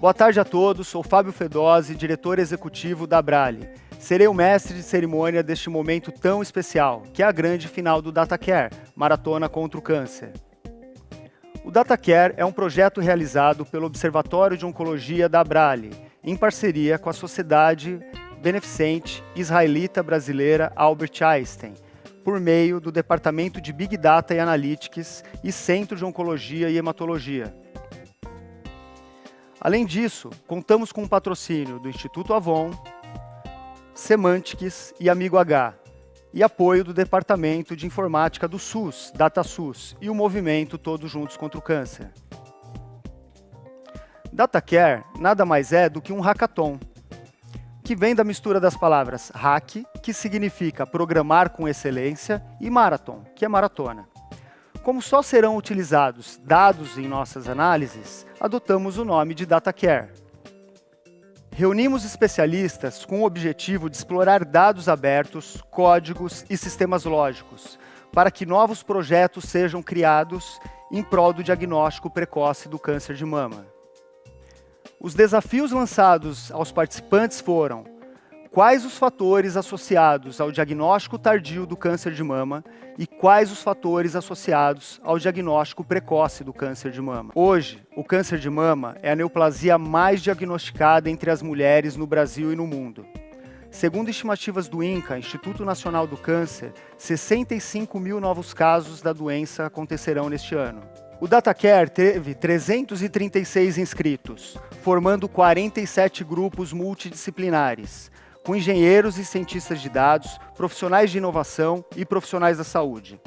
Boa tarde a todos, sou Fábio Fedozzi, diretor executivo da Abrale. Serei o mestre de cerimônia deste momento tão especial, que é a grande final do DataCare, Maratona contra o Câncer. O DataCare é um projeto realizado pelo Observatório de Oncologia da Abrale, em parceria com a Sociedade Beneficente Israelita Brasileira Albert Einstein, por meio do Departamento de Big Data e Analytics e Centro de Oncologia e Hematologia. Além disso, contamos com o patrocínio do Instituto Avon, Semantics e Amigo H, e apoio do Departamento de Informática do SUS, DataSUS, e o movimento Todos Juntos contra o Câncer. DataCare nada mais é do que um hackathon, que vem da mistura das palavras hack, que significa programar com excelência, e marathon, que é maratona. Como só serão utilizados dados em nossas análises, adotamos o nome de DataCare. Reunimos especialistas com o objetivo de explorar dados abertos, códigos e sistemas lógicos, para que novos projetos sejam criados em prol do diagnóstico precoce do câncer de mama. Os desafios lançados aos participantes foram: quais os fatores associados ao diagnóstico tardio do câncer de mama e quais os fatores associados ao diagnóstico precoce do câncer de mama. Hoje, o câncer de mama é a neoplasia mais diagnosticada entre as mulheres no Brasil e no mundo. Segundo estimativas do INCA, Instituto Nacional do Câncer, 65 mil novos casos da doença acontecerão neste ano. O DataCare teve 336 inscritos, formando 47 grupos multidisciplinares, com engenheiros e cientistas de dados, profissionais de inovação e profissionais da saúde.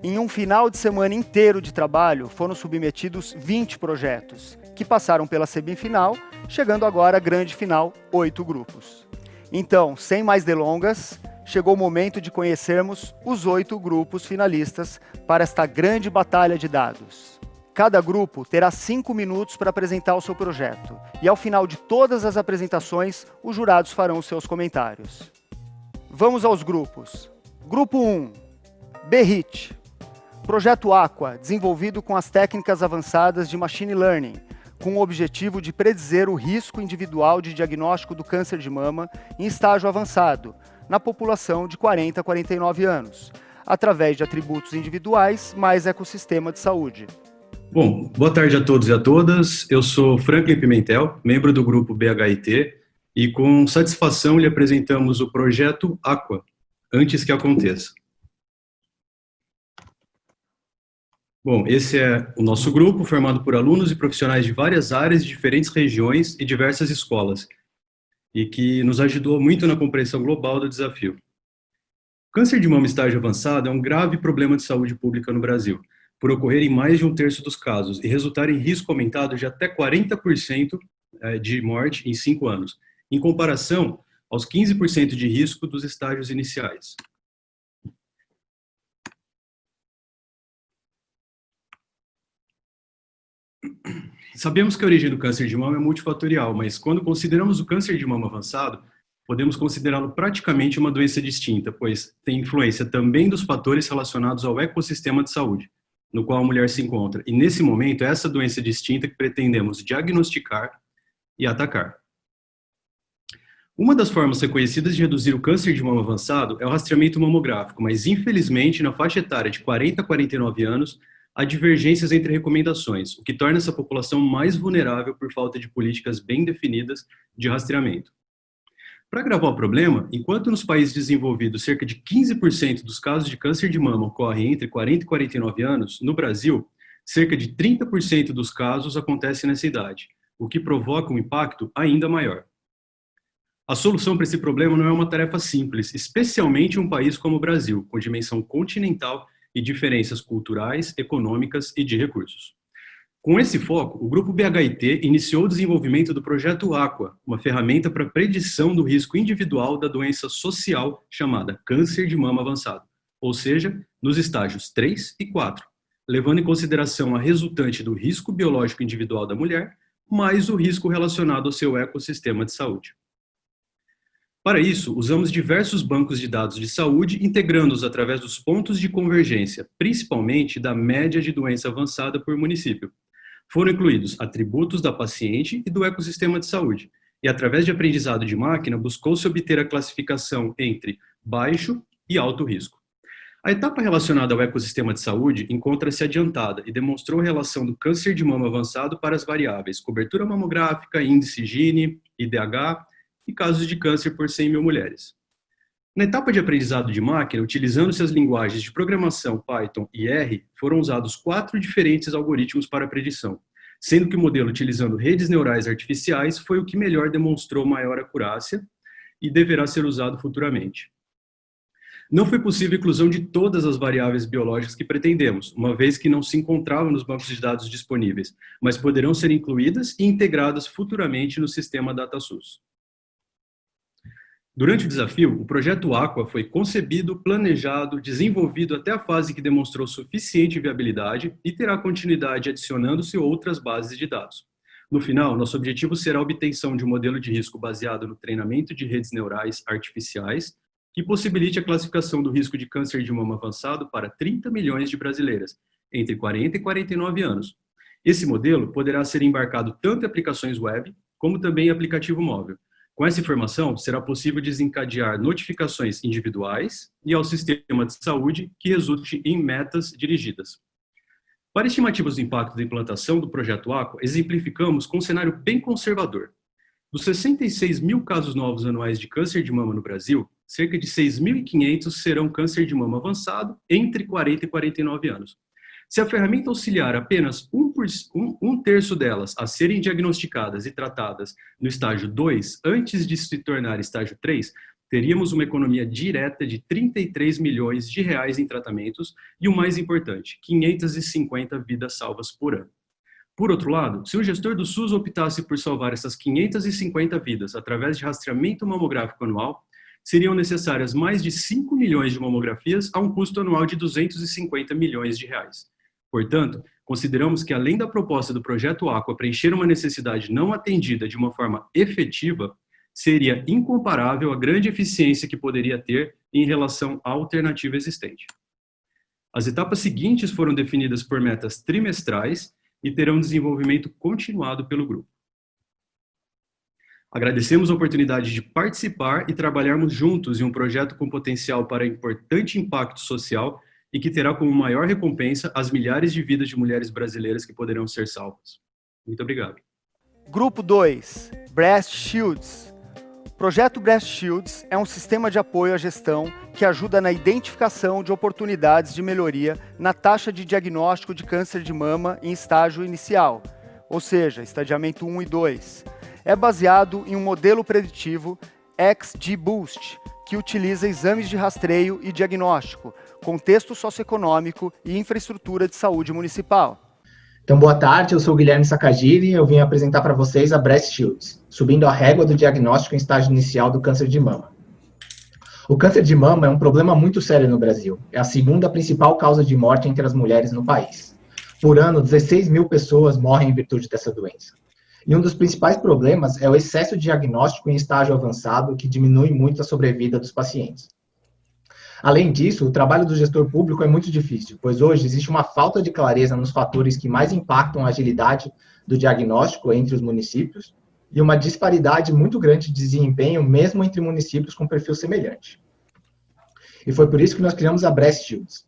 Em um final de semana inteiro de trabalho, foram submetidos 20 projetos, que passaram pela semifinal, chegando agora à grande final, 8 grupos. Então, sem mais delongas, chegou o momento de conhecermos os 8 grupos finalistas para esta grande batalha de dados. Cada grupo terá 5 minutos para apresentar o seu projeto, e ao final de todas as apresentações, os jurados farão os seus comentários. Vamos aos grupos. Grupo 1, BRIT. Projeto Aqua, desenvolvido com as técnicas avançadas de Machine Learning, com o objetivo de predizer o risco individual de diagnóstico do câncer de mama em estágio avançado, na população de 40 a 49 anos, através de atributos individuais mais ecossistema de saúde. Bom, boa tarde a todos e a todas. Eu sou Franklin Pimentel, membro do grupo BHIT, e com satisfação lhe apresentamos o projeto Aqua, antes que aconteça. Bom, esse é o nosso grupo, formado por alunos e profissionais de várias áreas, de diferentes regiões e diversas escolas, e que nos ajudou muito na compreensão global do desafio. O câncer de mama estágio avançado é um grave problema de saúde pública no Brasil, por ocorrer em mais de 1/3 dos casos e resultar em risco aumentado de até 40% de morte em 5 anos, em comparação aos 15% de risco dos estágios iniciais. Sabemos que a origem do câncer de mama é multifatorial, mas quando consideramos o câncer de mama avançado, podemos considerá-lo praticamente uma doença distinta, pois tem influência também dos fatores relacionados ao ecossistema de saúde, no qual a mulher se encontra. E nesse momento é essa doença distinta que pretendemos diagnosticar e atacar. Uma das formas reconhecidas de reduzir o câncer de mama avançado é o rastreamento mamográfico, mas infelizmente na faixa etária de 40 a 49 anos, há divergências entre recomendações, o que torna essa população mais vulnerável por falta de políticas bem definidas de rastreamento. Para agravar o problema, enquanto nos países desenvolvidos cerca de 15% dos casos de câncer de mama ocorrem entre 40 e 49 anos, no Brasil, cerca de 30% dos casos acontecem nessa idade, o que provoca um impacto ainda maior. A solução para esse problema não é uma tarefa simples, especialmente em um país como o Brasil, com dimensão continental e diferenças culturais, econômicas e de recursos. Com esse foco, o Grupo BHIT iniciou o desenvolvimento do projeto Aqua, uma ferramenta para predição do risco individual da doença social chamada câncer de mama avançado, ou seja, nos estágios 3 e 4, levando em consideração a resultante do risco biológico individual da mulher, mais o risco relacionado ao seu ecossistema de saúde. Para isso, usamos diversos bancos de dados de saúde, integrando-os através dos pontos de convergência, principalmente da média de doença avançada por município, Foram incluídos atributos da paciente e do ecossistema de saúde, e através de aprendizado de máquina, buscou-se obter a classificação entre baixo e alto risco. A etapa relacionada ao ecossistema de saúde encontra-se adiantada e demonstrou a relação do câncer de mama avançado para as variáveis cobertura mamográfica, índice Gini, IDH e casos de câncer por 100 mil mulheres. Na etapa de aprendizado de máquina, utilizando-se as linguagens de programação Python e R, foram usados 4 diferentes algoritmos para a predição, sendo que o modelo utilizando redes neurais artificiais foi o que melhor demonstrou maior acurácia e deverá ser usado futuramente. Não foi possível a inclusão de todas as variáveis biológicas que pretendemos, uma vez que não se encontravam nos bancos de dados disponíveis, mas poderão ser incluídas e integradas futuramente no sistema DataSUS. Durante o desafio, o projeto Aqua foi concebido, planejado, desenvolvido até a fase que demonstrou suficiente viabilidade e terá continuidade adicionando-se outras bases de dados. No final, nosso objetivo será a obtenção de um modelo de risco baseado no treinamento de redes neurais artificiais que possibilite a classificação do risco de câncer de mama avançado para 30 milhões de brasileiras, entre 40 e 49 anos. Esse modelo poderá ser embarcado tanto em aplicações web, como também em aplicativo móvel. Com essa informação, será possível desencadear notificações individuais e ao sistema de saúde que resulte em metas dirigidas. Para estimativas do impacto da implantação do projeto Aqua, exemplificamos com um cenário bem conservador. Dos 66 mil casos novos anuais de câncer de mama no Brasil, cerca de 6.500 serão câncer de mama avançado entre 40 e 49 anos. Se a ferramenta auxiliar apenas um terço delas a serem diagnosticadas e tratadas no estágio 2, antes de se tornar estágio 3, teríamos uma economia direta de 33 milhões de reais em tratamentos e, o mais importante, 550 vidas salvas por ano. Por outro lado, se o gestor do SUS optasse por salvar essas 550 vidas através de rastreamento mamográfico anual, seriam necessárias mais de 5 milhões de mamografias a um custo anual de 250 milhões de reais. Portanto, consideramos que, além da proposta do projeto Aqua preencher uma necessidade não atendida de uma forma efetiva, seria incomparável a grande eficiência que poderia ter em relação à alternativa existente. As etapas seguintes foram definidas por metas trimestrais e terão desenvolvimento continuado pelo grupo. Agradecemos a oportunidade de participar e trabalharmos juntos em um projeto com potencial para importante impacto social e que terá como maior recompensa as milhares de vidas de mulheres brasileiras que poderão ser salvas. Muito obrigado. Grupo 2, Breast Shields. O projeto Breast Shields é um sistema de apoio à gestão que ajuda na identificação de oportunidades de melhoria na taxa de diagnóstico de câncer de mama em estágio inicial, ou seja, estadiamento 1 e 2. É baseado em um modelo preditivo XGBoost, que utiliza exames de rastreio e diagnóstico, contexto socioeconômico e infraestrutura de saúde municipal. Então, boa tarde, eu sou o Guilherme Sacagiri e eu vim apresentar para vocês a Breast Shields, subindo a régua do diagnóstico em estágio inicial do câncer de mama. O câncer de mama é um problema muito sério no Brasil. É a segunda principal causa de morte entre as mulheres no país. Por ano, 16 mil pessoas morrem em virtude dessa doença. E um dos principais problemas é o excesso de diagnóstico em estágio avançado, que diminui muito a sobrevida dos pacientes. Além disso, o trabalho do gestor público é muito difícil, pois hoje existe uma falta de clareza nos fatores que mais impactam a agilidade do diagnóstico entre os municípios e uma disparidade muito grande de desempenho, mesmo entre municípios com perfil semelhante. E foi por isso que nós criamos a Breast Shields,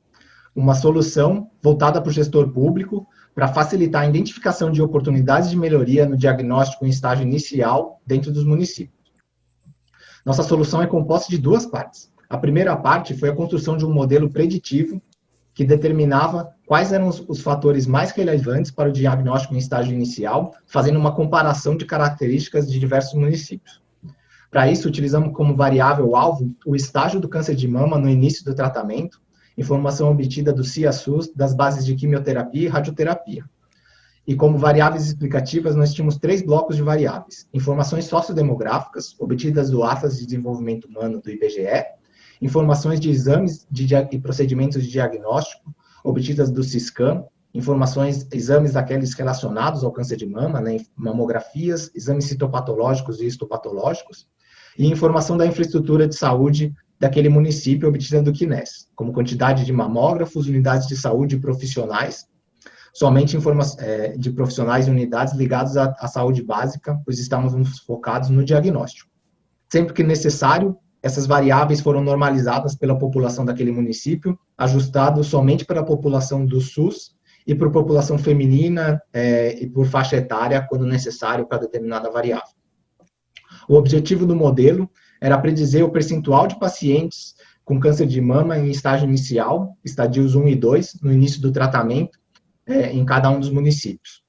uma solução voltada para o gestor público para facilitar a identificação de oportunidades de melhoria no diagnóstico em estágio inicial dentro dos municípios. Nossa solução é composta de duas partes. A primeira parte foi a construção de um modelo preditivo que determinava quais eram os fatores mais relevantes para o diagnóstico em estágio inicial, fazendo uma comparação de características de diversos municípios. Para isso, utilizamos como variável-alvo o estágio do câncer de mama no início do tratamento, informação obtida do CIA-SUS, das bases de quimioterapia e radioterapia. E como variáveis explicativas, nós tínhamos 3 blocos de variáveis. Informações sociodemográficas, obtidas do Atlas de Desenvolvimento Humano do IBGE, informações de exames e procedimentos de diagnóstico, obtidas do CISCAM, exames daqueles relacionados ao câncer de mama, né, mamografias, exames citopatológicos e histopatológicos, e informação da infraestrutura de saúde daquele município obtida do CNES, como quantidade de mamógrafos, unidades de saúde e profissionais, somente de profissionais e unidades ligados à saúde básica, pois estávamos focados no diagnóstico. Sempre que necessário, essas variáveis foram normalizadas pela população daquele município, ajustado somente para a população do SUS e para a população feminina e por faixa etária, quando necessário, para determinada variável. O objetivo do modelo era predizer o percentual de pacientes com câncer de mama em estágio inicial, estadios 1 e 2, no início do tratamento, em cada um dos municípios.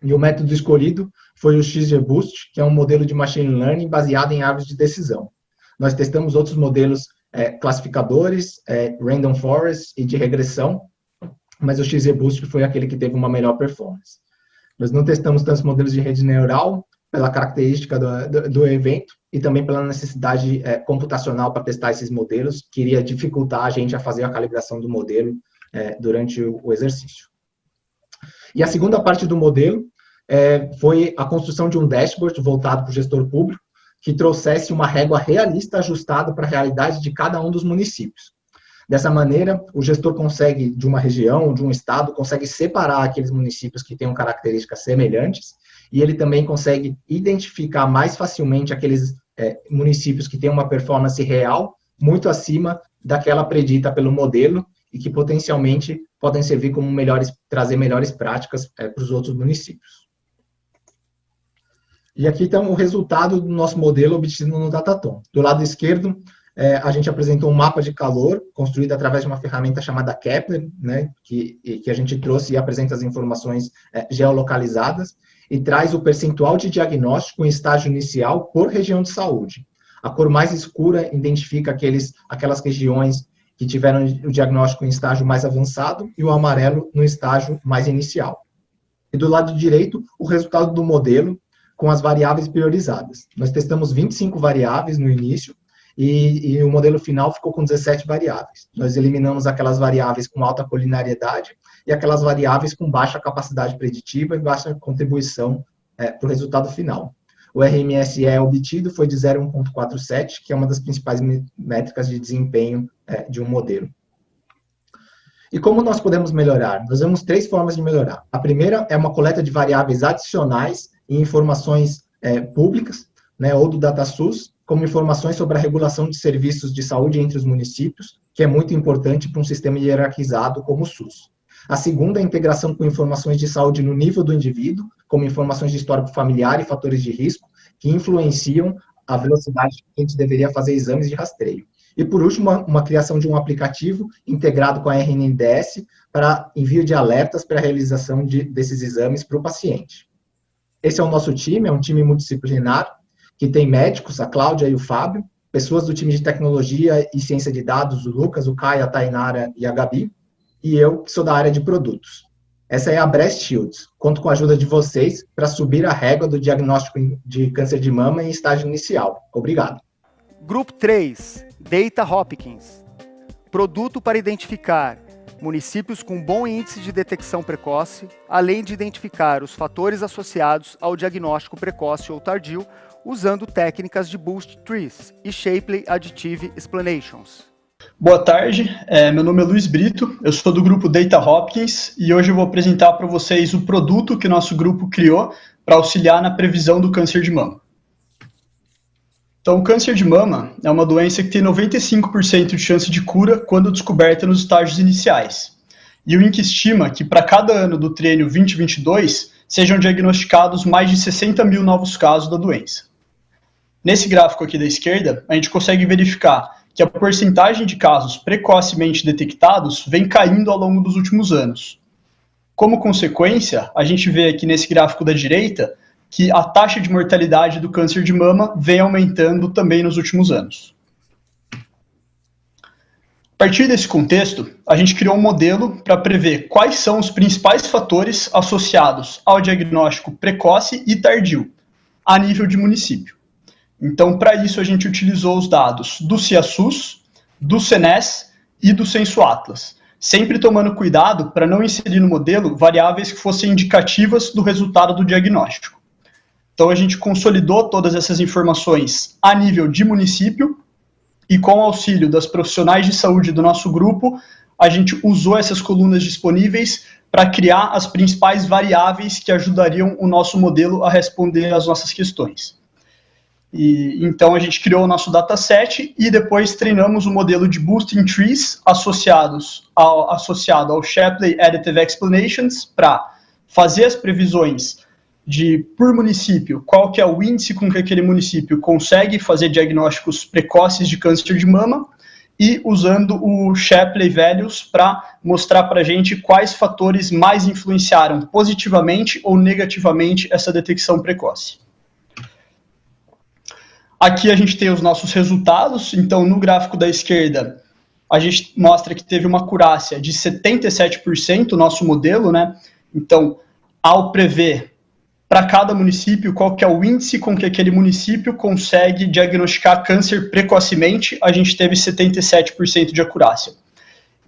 E o método escolhido foi o XGBoost, que é um modelo de machine learning baseado em árvores de decisão. Nós testamos outros modelos classificadores, random forest e de regressão, mas o XGBoost foi aquele que teve uma melhor performance. Nós não testamos tantos modelos de rede neural, pela característica do evento, e também pela necessidade computacional para testar esses modelos, que iria dificultar a gente a fazer a calibração do modelo durante o exercício. E a segunda parte do modelo foi a construção de um dashboard voltado para o gestor público, que trouxesse uma régua realista ajustada para a realidade de cada um dos municípios. Dessa maneira, o gestor consegue, de uma região, de um estado, consegue separar aqueles municípios que tenham características semelhantes, e ele também consegue identificar mais facilmente aqueles municípios que têm uma performance real muito acima daquela predita pelo modelo e que potencialmente podem servir como trazer melhores práticas para os outros municípios. E aqui está o resultado do nosso modelo obtido no Datatom. Do lado esquerdo, a gente apresentou um mapa de calor construído através de uma ferramenta chamada Kepler, né, que a gente trouxe e apresenta as informações geolocalizadas e traz o percentual de diagnóstico em estágio inicial por região de saúde. A cor mais escura identifica aquelas regiões que tiveram o diagnóstico em estágio mais avançado e o amarelo no estágio mais inicial. E do lado direito, o resultado do modelo com as variáveis priorizadas. Nós testamos 25 variáveis no início, e o modelo final ficou com 17 variáveis. Nós eliminamos aquelas variáveis com alta colinariedade e aquelas variáveis com baixa capacidade preditiva e baixa contribuição para o resultado final. O RMSE obtido foi de 0,147, que é uma das principais métricas de desempenho de um modelo. E como nós podemos melhorar? Nós vemos 3 formas de melhorar. A primeira é uma coleta de variáveis adicionais e informações públicas, né, ou do DataSUS, como informações sobre a regulação de serviços de saúde entre os municípios, que é muito importante para um sistema hierarquizado como o SUS. A segunda é a integração com informações de saúde no nível do indivíduo, como informações de histórico familiar e fatores de risco, que influenciam a velocidade que a gente deveria fazer exames de rastreio. E, por último, uma criação de um aplicativo integrado com a RNDS para envio de alertas para a realização desses exames para o paciente. Esse é o nosso time, é um time multidisciplinar, que tem médicos, a Cláudia e o Fábio, pessoas do time de tecnologia e ciência de dados, o Lucas, o Caio, a Tainara e a Gabi, e eu, que sou da área de produtos. Essa é a Breast Shields. Conto com a ajuda de vocês para subir a régua do diagnóstico de câncer de mama em estágio inicial. Obrigado. Grupo 3, Data Hopkins. Produto para identificar municípios com bom índice de detecção precoce, além de identificar os fatores associados ao diagnóstico precoce ou tardio, usando técnicas de Boost Trees e Shapley Additive Explanations. Boa tarde, meu nome é Luiz Brito, eu sou do grupo Data Hopkins e hoje eu vou apresentar para vocês o produto que o nosso grupo criou para auxiliar na previsão do câncer de mama. Então, o câncer de mama é uma doença que tem 95% de chance de cura quando descoberta nos estágios iniciais. E o INC estima que para cada ano do triênio 2022 sejam diagnosticados mais de 60 mil novos casos da doença. Nesse gráfico aqui da esquerda, a gente consegue verificar que a porcentagem de casos precocemente detectados vem caindo ao longo dos últimos anos. Como consequência, a gente vê aqui nesse gráfico da direita que a taxa de mortalidade do câncer de mama vem aumentando também nos últimos anos. A partir desse contexto, a gente criou um modelo para prever quais são os principais fatores associados ao diagnóstico precoce e tardio, a nível de município. Então, para isso, a gente utilizou os dados do CIASUS, do CENES e do Censo Atlas, sempre tomando cuidado para não inserir no modelo variáveis que fossem indicativas do resultado do diagnóstico. Então, a gente consolidou todas essas informações a nível de município e, com o auxílio das profissionais de saúde do nosso grupo, a gente usou essas colunas disponíveis para criar as principais variáveis que ajudariam o nosso modelo a responder às nossas questões. Então a gente criou o nosso dataset e depois treinamos o modelo de Boosting Trees associado ao Shapley Additive Explanations para fazer as previsões por município, qual que é o índice com que aquele município consegue fazer diagnósticos precoces de câncer de mama, e usando o Shapley Values para mostrar para a gente quais fatores mais influenciaram positivamente ou negativamente essa detecção precoce. Aqui a gente tem os nossos resultados. Então, no gráfico da esquerda, a gente mostra que teve uma acurácia de 77% o nosso modelo, né? Então, ao prever para cada município qual que é o índice com que aquele município consegue diagnosticar câncer precocemente, a gente teve 77% de acurácia.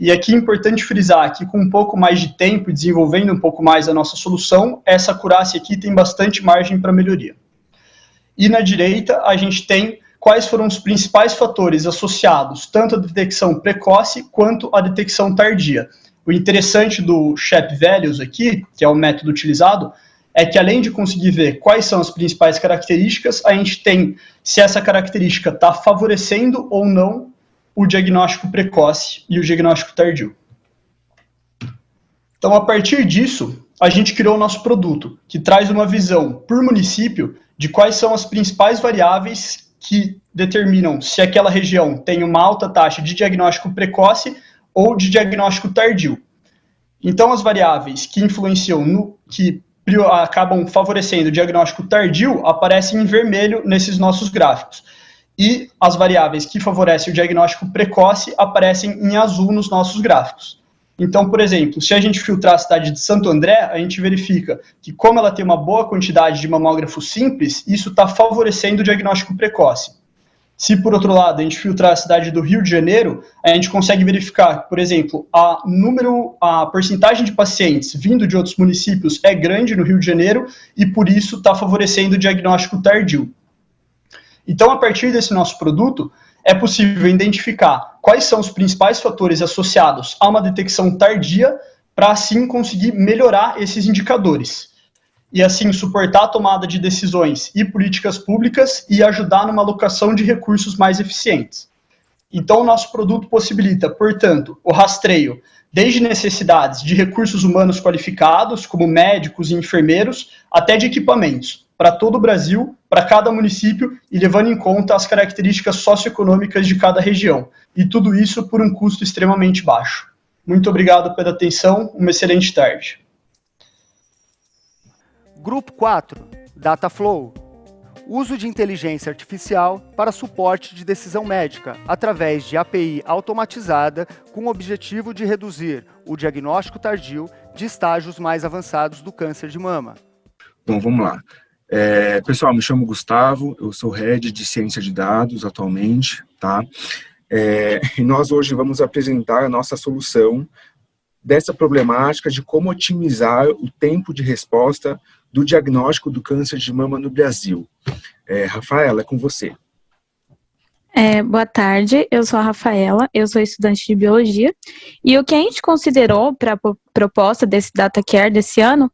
E aqui é importante frisar que com um pouco mais de tempo e desenvolvendo um pouco mais a nossa solução, essa acurácia aqui tem bastante margem para melhoria. E na direita, a gente tem quais foram os principais fatores associados tanto à detecção precoce quanto à detecção tardia. O interessante do SHAP Values aqui, que é o método utilizado, é que além de conseguir ver quais são as principais características, a gente tem se essa característica está favorecendo ou não o diagnóstico precoce e o diagnóstico tardio. Então, a partir disso, a gente criou o nosso produto, que traz uma visão por município de quais são as principais variáveis que determinam se aquela região tem uma alta taxa de diagnóstico precoce ou de diagnóstico tardio. Então, as variáveis que influenciam que acabam favorecendo o diagnóstico tardio aparecem em vermelho nesses nossos gráficos. E as variáveis que favorecem o diagnóstico precoce aparecem em azul nos nossos gráficos. Então, por exemplo, se a gente filtrar a cidade de Santo André, a gente verifica que, como ela tem uma boa quantidade de mamógrafos simples, isso está favorecendo o diagnóstico precoce. Se, por outro lado, a gente filtrar a cidade do Rio de Janeiro, a gente consegue verificar, por exemplo, a porcentagem de pacientes vindo de outros municípios é grande no Rio de Janeiro e, por isso, está favorecendo o diagnóstico tardio. Então, a partir desse nosso produto, é possível identificar quais são os principais fatores associados a uma detecção tardia para, assim, conseguir melhorar esses indicadores. E, assim, suportar a tomada de decisões e políticas públicas e ajudar numa alocação de recursos mais eficientes. Então, o nosso produto possibilita, portanto, o rastreio desde necessidades de recursos humanos qualificados, como médicos e enfermeiros, até de equipamentos, para todo o Brasil, para cada município e levando em conta as características socioeconômicas de cada região. E tudo isso por um custo extremamente baixo. Muito obrigado pela atenção, uma excelente tarde. Grupo 4, Dataflow. Uso de inteligência artificial para suporte de decisão médica, através de API automatizada, com o objetivo de reduzir o diagnóstico tardio de estágios mais avançados do câncer de mama. Bom, vamos lá. Pessoal, me chamo Gustavo, eu sou Head de Ciência de Dados atualmente, tá? E nós hoje vamos apresentar a nossa solução dessa problemática de como otimizar o tempo de resposta do diagnóstico do câncer de mama no Brasil. Rafaela, é com você. Boa tarde, eu sou a Rafaela, eu sou estudante de Biologia, e o que a gente considerou para a proposta desse DataCare desse ano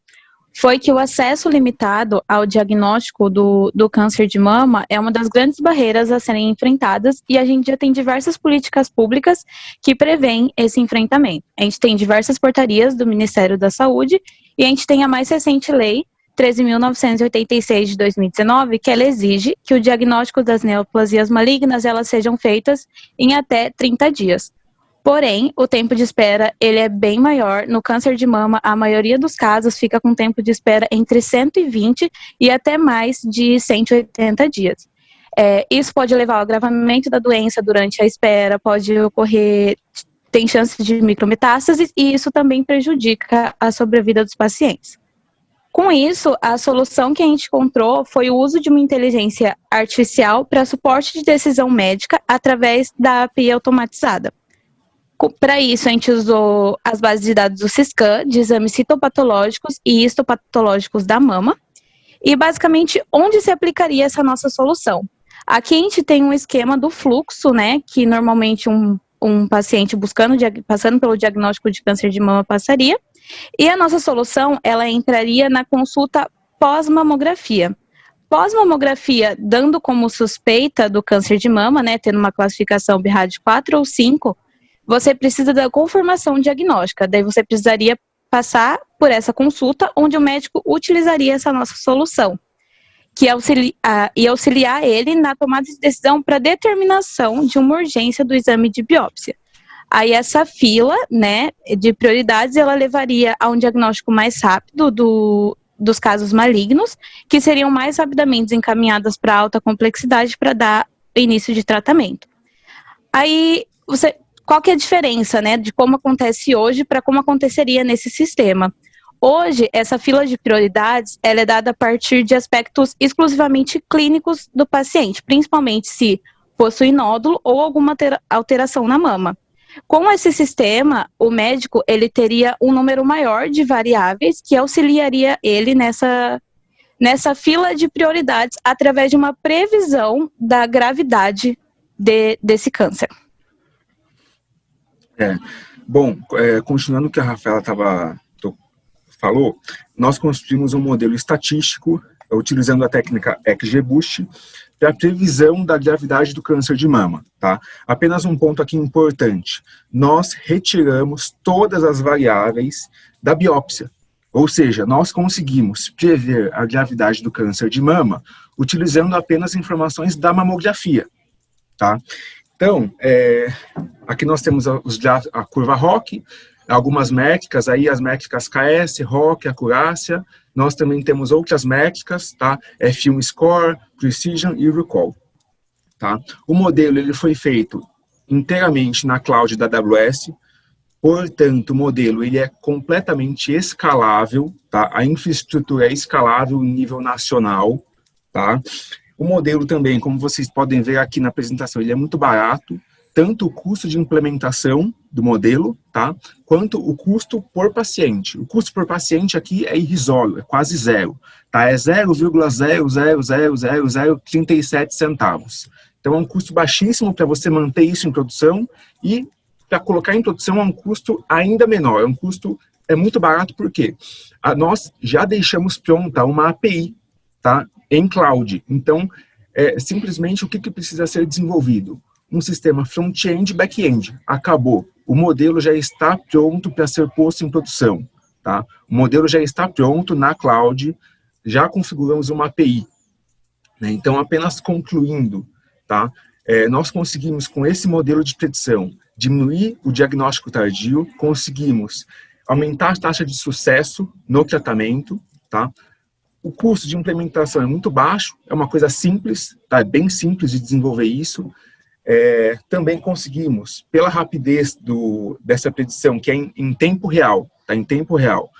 foi que o acesso limitado ao diagnóstico do câncer de mama é uma das grandes barreiras a serem enfrentadas, e a gente já tem diversas políticas públicas que prevêem esse enfrentamento. A gente tem diversas portarias do Ministério da Saúde, e a gente tem a mais recente lei, 13.986 de 2019, que ela exige que o diagnóstico das neoplasias malignas elas sejam feitas em até 30 dias. Porém, o tempo de espera ele é bem maior. No câncer de mama, a maioria dos casos fica com tempo de espera entre 120 e até mais de 180 dias. Isso pode levar ao agravamento da doença durante a espera, pode ocorrer, tem chances de micrometástases, e isso também prejudica a sobrevida dos pacientes. Com isso, a solução que a gente encontrou foi o uso de uma inteligência artificial para suporte de decisão médica através da API automatizada. Para isso, a gente usou as bases de dados do Syscan, de exames citopatológicos e histopatológicos da mama, e basicamente onde se aplicaria essa nossa solução. Aqui a gente tem um esquema do fluxo, né, que normalmente um paciente passando pelo diagnóstico de câncer de mama passaria, E a nossa solução, ela entraria na consulta pós-mamografia. Pós-mamografia, dando como suspeita do câncer de mama, né, tendo uma classificação BIRAD 4 ou 5, você precisa da confirmação diagnóstica. Daí você precisaria passar por essa consulta, onde o médico utilizaria essa nossa solução, que auxiliar ele na tomada de decisão para determinação de uma urgência do exame de biópsia. Aí essa fila, né, de prioridades, ela levaria a um diagnóstico mais rápido dos casos malignos, que seriam mais rapidamente encaminhadas para alta complexidade para dar início de tratamento. Aí, qual que é a diferença, né, de como acontece hoje para como aconteceria nesse sistema? Hoje, essa fila de prioridades, ela é dada a partir de aspectos exclusivamente clínicos do paciente, principalmente se possui nódulo ou alguma alteração na mama. Com esse sistema, o médico ele teria um número maior de variáveis que auxiliaria ele nessa fila de prioridades através de uma previsão da gravidade desse câncer. Bom, continuando o que a Rafaela falou, nós construímos um modelo estatístico utilizando a técnica XGBoost para a previsão da gravidade do câncer de mama, tá? Apenas um ponto aqui importante, nós retiramos todas as variáveis da biópsia, ou seja, nós conseguimos prever a gravidade do câncer de mama utilizando apenas informações da mamografia, tá? Então, aqui nós temos a curva ROC, algumas métricas, aí as métricas KS, ROC, acurácia. Nós também temos outras métricas, tá? F1 Score, Precision e Recall, tá? O modelo ele foi feito inteiramente na cloud da AWS, portanto, o modelo ele é completamente escalável, tá? A infraestrutura é escalável em nível nacional, tá? O modelo também, como vocês podem ver aqui na apresentação, ele é muito barato, tanto o custo de implementação do modelo, tá, quanto o custo por paciente. O custo por paciente aqui é irrisório, é quase zero, tá, é 0,0000037 centavos. Então é um custo baixíssimo para você manter isso em produção e para colocar em produção é um custo ainda menor, é muito barato porque nós já deixamos pronta uma API, tá, em cloud. Então, simplesmente o que precisa ser desenvolvido? Um sistema front-end e back-end. Acabou. O modelo já está pronto para ser posto em produção, tá? O modelo já está pronto na cloud, já configuramos uma API, né? Então, apenas concluindo, tá? Nós conseguimos, com esse modelo de predição, diminuir o diagnóstico tardio, conseguimos aumentar a taxa de sucesso no tratamento, tá? O custo de implementação é muito baixo, é uma coisa simples, tá? É bem simples de desenvolver isso. Também conseguimos, pela rapidez dessa predição, que é em tempo real, tá? Em tempo real,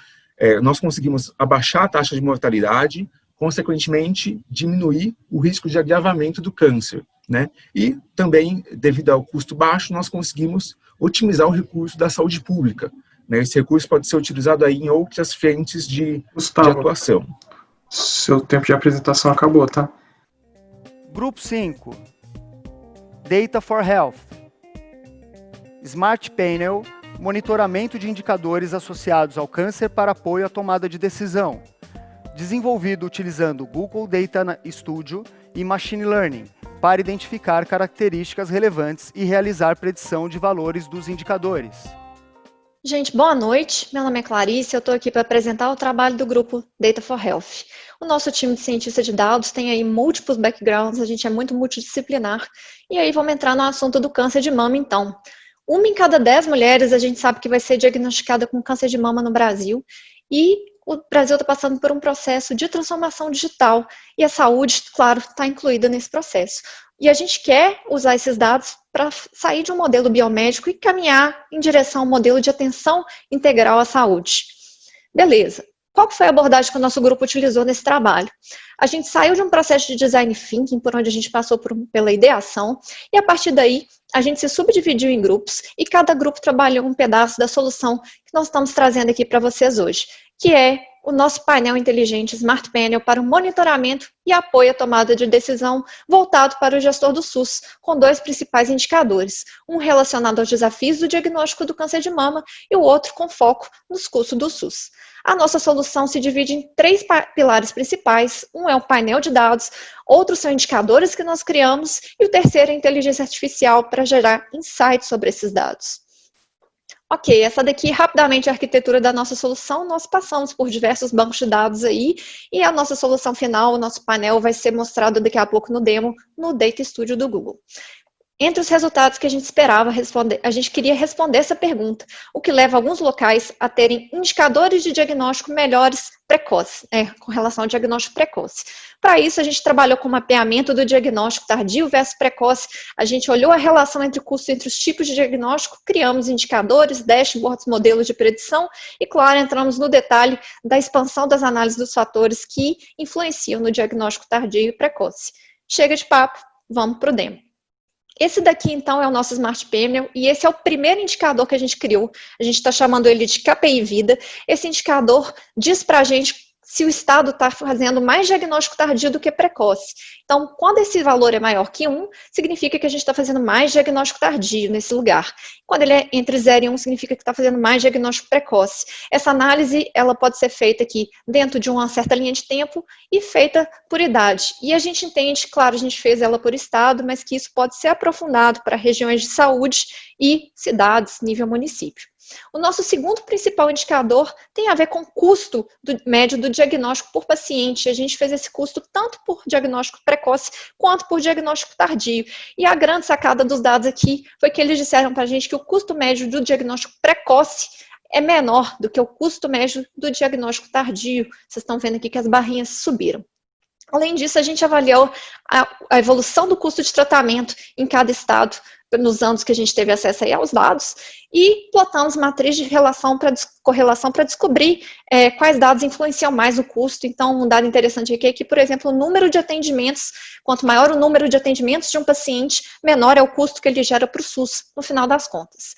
nós conseguimos abaixar a taxa de mortalidade, consequentemente, diminuir o risco de agravamento do câncer, né? E também, devido ao custo baixo, nós conseguimos otimizar o recurso da saúde pública, né? Esse recurso pode ser utilizado aí em outras frentes de atuação. Seu tempo de apresentação acabou, tá? Grupo 5. Data for Health. Smart Panel, monitoramento de indicadores associados ao câncer para apoio à tomada de decisão. Desenvolvido utilizando Google Data Studio e Machine Learning, para identificar características relevantes e realizar predição de valores dos indicadores. Gente, boa noite. Meu nome é Clarice, eu estou aqui para apresentar o trabalho do grupo Data for Health. O nosso time de cientistas de dados tem aí múltiplos backgrounds, a gente é muito multidisciplinar. E aí vamos entrar no assunto do câncer de mama, então. 1 em cada 10 mulheres a gente sabe que vai ser diagnosticada com câncer de mama no Brasil. E o Brasil está passando por um processo de transformação digital. E a saúde, claro, está incluída nesse processo. E a gente quer usar esses dados para sair de um modelo biomédico e caminhar em direção a um modelo de atenção integral à saúde. Beleza. Qual foi a abordagem que o nosso grupo utilizou nesse trabalho? A gente saiu de um processo de design thinking, por onde a gente passou pela ideação, e a partir daí a gente se subdividiu em grupos, e cada grupo trabalhou um pedaço da solução que nós estamos trazendo aqui para vocês hoje, que é o nosso painel inteligente Smart Panel para o monitoramento e apoio à tomada de decisão voltado para o gestor do SUS, com 2 principais indicadores, um relacionado aos desafios do diagnóstico do câncer de mama e o outro com foco nos custos do SUS. A nossa solução se divide em 3 pilares principais, um é o painel de dados, outros são indicadores que nós criamos e o terceiro é a inteligência artificial para gerar insights sobre esses dados. Ok, essa daqui rapidamente é a arquitetura da nossa solução, nós passamos por diversos bancos de dados aí, e a nossa solução final, o nosso painel vai ser mostrado daqui a pouco no demo, no Data Studio do Google. Entre os resultados que a gente esperava responder, a gente queria responder essa pergunta, o que leva alguns locais a terem indicadores de diagnóstico melhores precoces, com relação ao diagnóstico precoce. Para isso, a gente trabalhou com o mapeamento do diagnóstico tardio versus precoce, a gente olhou a relação entre o custo entre os tipos de diagnóstico, criamos indicadores, dashboards, modelos de predição e, claro, entramos no detalhe da expansão das análises dos fatores que influenciam no diagnóstico tardio e precoce. Chega de papo, vamos para o demo. Esse daqui, então, é o nosso Smart Panel e esse é o primeiro indicador que a gente criou. A gente está chamando ele de KPI Vida. Esse indicador diz para a gente se o estado está fazendo mais diagnóstico tardio do que precoce. Então, quando esse valor é maior que 1, significa que a gente está fazendo mais diagnóstico tardio nesse lugar. Quando ele é entre 0 e 1, significa que está fazendo mais diagnóstico precoce. Essa análise, ela pode ser feita aqui dentro de uma certa linha de tempo e feita por idade. E a gente entende, claro, a gente fez ela por estado, mas que isso pode ser aprofundado para regiões de saúde e cidades, nível município. O nosso segundo principal indicador tem a ver com o custo médio do diagnóstico por paciente. A gente fez esse custo tanto por diagnóstico precoce quanto por diagnóstico tardio. E a grande sacada dos dados aqui foi que eles disseram para a gente que o custo médio do diagnóstico precoce é menor do que o custo médio do diagnóstico tardio. Vocês estão vendo aqui que as barrinhas subiram. Além disso, a gente avaliou a evolução do custo de tratamento em cada estado, nos anos que a gente teve acesso aí aos dados, e plotamos matriz de correlação para descobrir quais dados influenciam mais o custo. Então, um dado interessante aqui é que, por exemplo, o número de atendimentos, quanto maior o número de atendimentos de um paciente, menor é o custo que ele gera para o SUS, no final das contas.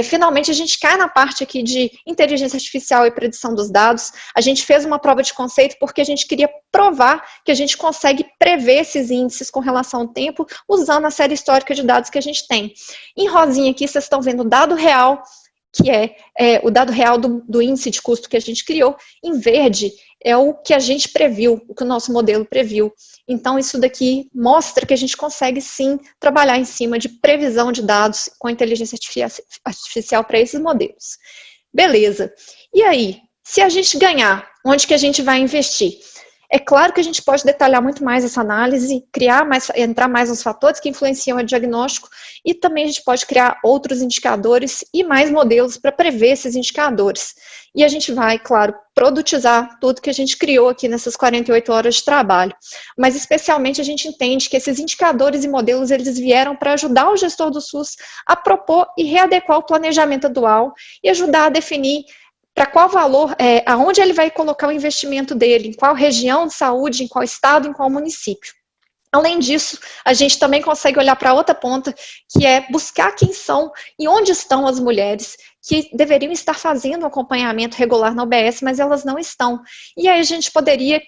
Finalmente, a gente cai na parte aqui de inteligência artificial e predição dos dados. A gente fez uma prova de conceito porque a gente queria provar que a gente consegue prever esses índices com relação ao tempo, usando a série histórica de dados que a gente tem. Em rosinha aqui, vocês estão vendo o dado real, que é o dado real do índice de custo que a gente criou. Em verde é o que a gente previu, o que o nosso modelo previu. Então, isso daqui mostra que a gente consegue, sim, trabalhar em cima de previsão de dados com inteligência artificial para esses modelos. Beleza. E aí, se a gente ganhar, onde que a gente vai investir? É claro que a gente pode detalhar muito mais essa análise, entrar mais nos fatores que influenciam o diagnóstico e também a gente pode criar outros indicadores e mais modelos para prever esses indicadores. E a gente vai, claro, produtizar tudo que a gente criou aqui nessas 48 horas de trabalho. Mas especialmente a gente entende que esses indicadores e modelos, eles vieram para ajudar o gestor do SUS a propor e readequar o planejamento anual e ajudar a definir para qual valor, aonde ele vai colocar o investimento dele, em qual região de saúde, em qual estado, em qual município. Além disso, a gente também consegue olhar para outra ponta, que é buscar quem são e onde estão as mulheres que deveriam estar fazendo um acompanhamento regular na OBS, mas elas não estão. E aí a gente poderia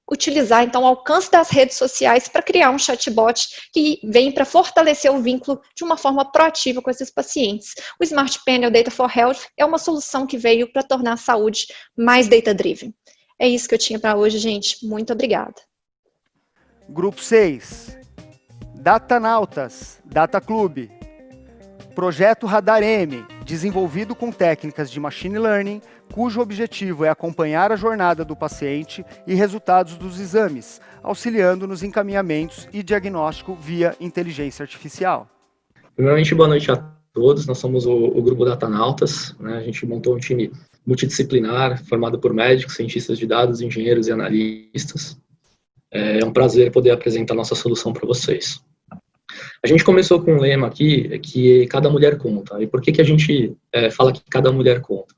utilizar, então, o alcance das redes sociais para criar um chatbot que vem para fortalecer o vínculo de uma forma proativa com esses pacientes. O Smart Panel Data for Health é uma solução que veio para tornar a saúde mais data-driven. É isso que eu tinha para hoje, gente. Muito obrigada. Grupo 6. Datanautas, Data Club. Projeto Radar M, desenvolvido com técnicas de Machine Learning, cujo objetivo é acompanhar a jornada do paciente e resultados dos exames, auxiliando nos encaminhamentos e diagnóstico via inteligência artificial. Primeiramente, boa noite a todos. Nós somos o Grupo Datanautas, né? A gente montou um time multidisciplinar, formado por médicos, cientistas de dados, engenheiros e analistas. É um prazer poder apresentar nossa solução para vocês. A gente começou com um lema aqui, que cada mulher conta. E por que a gente fala que cada mulher conta?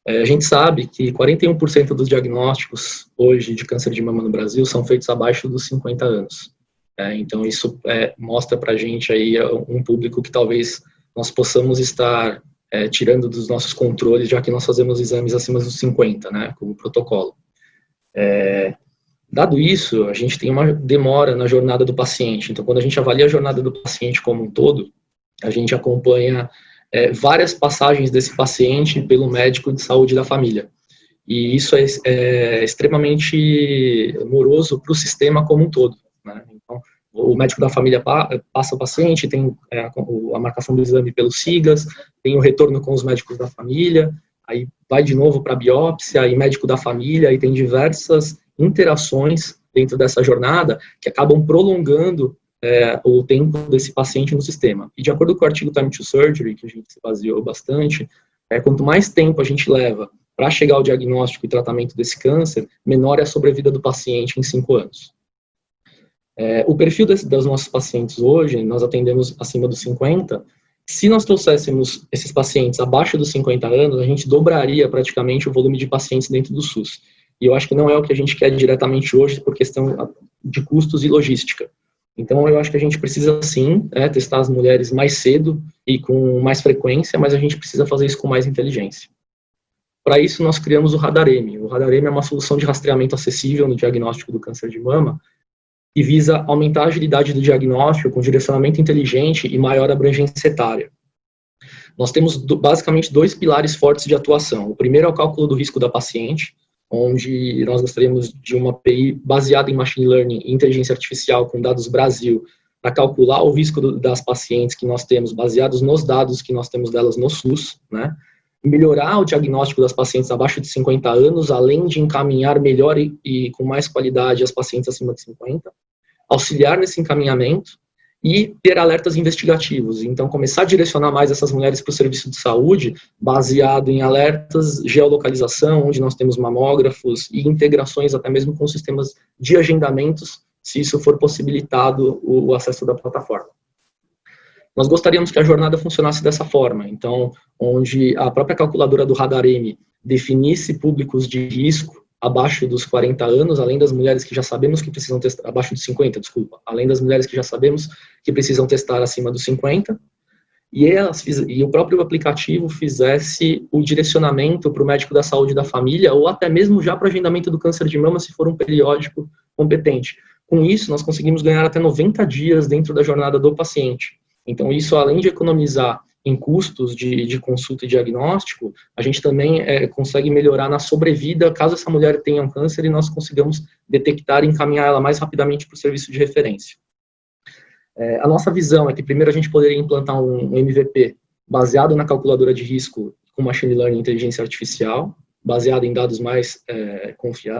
A gente sabe que 41% dos diagnósticos hoje de câncer de mama no Brasil são feitos abaixo dos 50 anos. Então isso mostra para a gente aí um público que talvez nós possamos estar tirando dos nossos controles, já que nós fazemos exames acima dos 50, né, como protocolo. Dado isso, a gente tem uma demora na jornada do paciente. Então, quando a gente avalia a jornada do paciente como um todo, a gente acompanha várias passagens desse paciente pelo médico de saúde da família. E isso é extremamente moroso para o sistema como um todo, né? Então, o médico da família passa o paciente, tem a marcação do exame pelos SIGAs, tem o retorno com os médicos da família, aí vai de novo para a biópsia, aí médico da família, aí tem diversas interações dentro dessa jornada que acabam prolongando o tempo desse paciente no sistema. E de acordo com o artigo Time to Surgery, que a gente se baseou bastante, quanto mais tempo a gente leva para chegar ao diagnóstico e tratamento desse câncer, menor é a sobrevida do paciente em 5 anos. O perfil dos nossos pacientes hoje, nós atendemos acima dos 50. Se nós trouxéssemos esses pacientes abaixo dos 50 anos, a gente dobraria praticamente o volume de pacientes dentro do SUS. E eu acho que não é o que a gente quer diretamente hoje por questão de custos e logística. Então, eu acho que a gente precisa, sim, testar as mulheres mais cedo e com mais frequência, mas a gente precisa fazer isso com mais inteligência. Para isso, nós criamos o Radareme. O Radareme é uma solução de rastreamento acessível no diagnóstico do câncer de mama e visa aumentar a agilidade do diagnóstico com direcionamento inteligente e maior abrangência etária. Nós temos basicamente 2 pilares fortes de atuação. O primeiro é o cálculo do risco da paciente, onde nós gostaríamos de uma API baseada em Machine Learning e Inteligência Artificial com dados Brasil, para calcular o risco das pacientes que nós temos, baseados nos dados que nós temos delas no SUS, né? Melhorar o diagnóstico das pacientes abaixo de 50 anos, além de encaminhar melhor e com mais qualidade as pacientes acima de 50, auxiliar nesse encaminhamento e ter alertas investigativos. Então, começar a direcionar mais essas mulheres para o serviço de saúde, baseado em alertas, geolocalização, onde nós temos mamógrafos e integrações até mesmo com sistemas de agendamentos, se isso for possibilitado o acesso da plataforma. Nós gostaríamos que a jornada funcionasse dessa forma, então, onde a própria calculadora do Radareme definisse públicos de risco abaixo dos 40 anos, além das mulheres que já sabemos que precisam testar, abaixo dos 50, desculpa, além das mulheres que já sabemos que precisam testar acima dos 50, e o próprio aplicativo fizesse o direcionamento para o médico da saúde da família, ou até mesmo já para o agendamento do câncer de mama, se for um periódico competente. Com isso, nós conseguimos ganhar até 90 dias dentro da jornada do paciente. Então, isso, além de economizar em custos de consulta e diagnóstico, a gente também consegue melhorar na sobrevida, caso essa mulher tenha um câncer, e nós consigamos detectar e encaminhar ela mais rapidamente para o serviço de referência. A nossa visão é que, primeiro, a gente poderia implantar um MVP baseado na calculadora de risco com Machine Learning e Inteligência Artificial, baseado em dados mais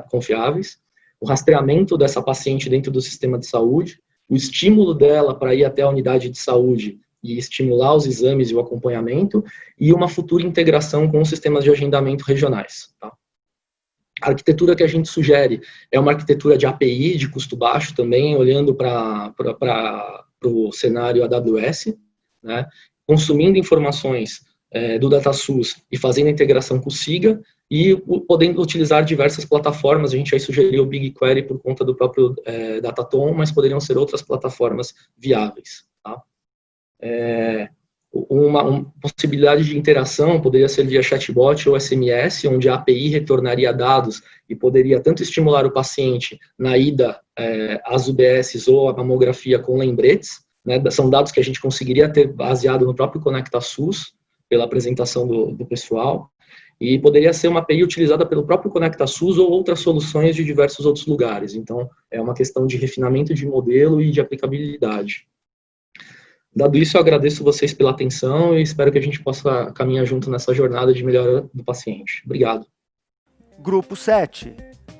confiáveis, o rastreamento dessa paciente dentro do sistema de saúde, o estímulo dela para ir até a unidade de saúde e estimular os exames e o acompanhamento, e uma futura integração com os sistemas de agendamento regionais. Tá? A arquitetura que a gente sugere é uma arquitetura de API, de custo baixo também, olhando para o cenário AWS, né? Consumindo informações do DataSUS e fazendo a integração com o SIGA, e podendo utilizar diversas plataformas. A gente aí sugeriu o BigQuery por conta do próprio Datatom, mas poderiam ser outras plataformas viáveis. Tá? Uma possibilidade de interação poderia ser via chatbot ou SMS, onde a API retornaria dados e poderia tanto estimular o paciente na ida às UBSs ou à mamografia com lembretes, né? São dados que a gente conseguiria ter baseado no próprio ConectaSUS, pela apresentação do pessoal, e poderia ser uma API utilizada pelo próprio ConectaSUS ou outras soluções de diversos outros lugares. Então, é uma questão de refinamento de modelo e de aplicabilidade. Dado isso, eu agradeço vocês pela atenção e espero que a gente possa caminhar junto nessa jornada de melhora do paciente. Obrigado. Grupo 7,